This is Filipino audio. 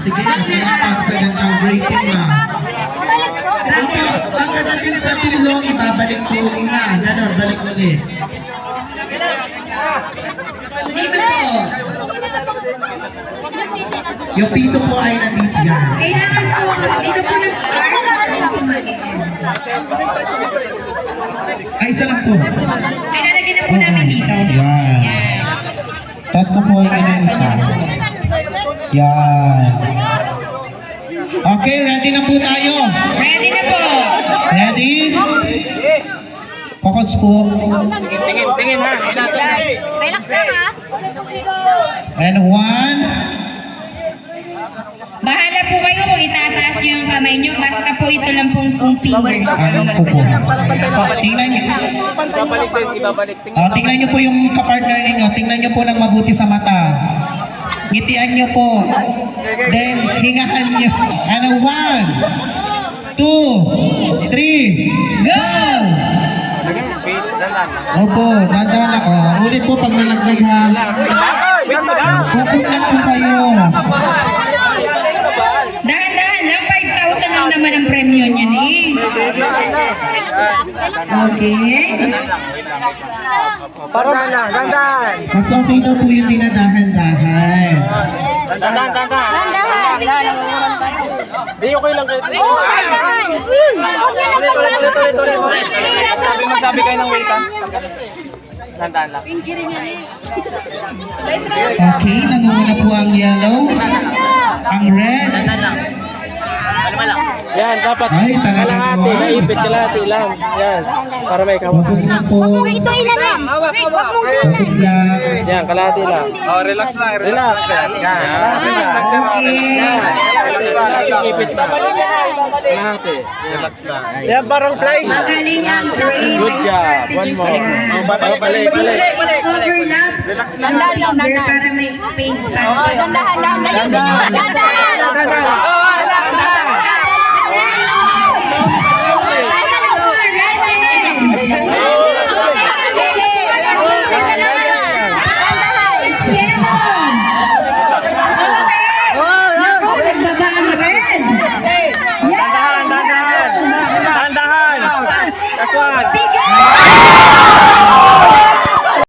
Sige, ako lang confident ang breaking ma. Opo, pagkadating sa tulong, ibabalik po na. Ganon, balik ulit. Dito po. Yung piso po ay nandito yan. Kailangan po, dito po nag-start. Ay, isa lang po. Ay, lalagyan na po namin dito. Yan. Tapos ko po yung isa. Yan. Okay, ready na po tayo. Ready na po. Ready? Focus po. Tingin na. Relax lang ha. And one. Bahala po kayo kung itataas nyo yung kamay nyo. Basta po ito lang pong 2 fingers. Ano po po? Tingnan niyo. Ibabalik din, ibabalik. Tingnan niyo po yung kapartner ninyo. Tingnan niyo po ng mabuti sa mata. Ngitian niyo po. Then, hingahan niyo. Ano, 1, 2, 3, go! Lagyan mo space, dandan. Opo, dandan lang. Ulit po pag nalaglag ha. Focus lang po kayo. Dahan-dahan lang. 5,000 lang naman ang premyo niyan eh. Okay. Parang dandan. Mas okay daw po yung dinadahan-dahan. Dandan. Di okay lang kayo. Ulit. Sabi kayo ng wait lang. Dandan lang. Okay, nangunguna po ang yellow. Ang red. Yan, dapat Ay, talaga kalahati, naman. naipit, kalahati lang. Yan, para may kawan. Focus lang po. Ito ilan na. Wait, wag mong Focus lang. Yan, kalahati lang. Oh, relax lang, Relax. sir. Yan, kalahati lang. Yan, Relax lang, relax. ipit na. Kalahati. Relax lang. Yan, parang flies. Magaling ang train. Good job. One more. Oh, balik. Overlap. Relax lang. Ang finger para may space pa. Dandan.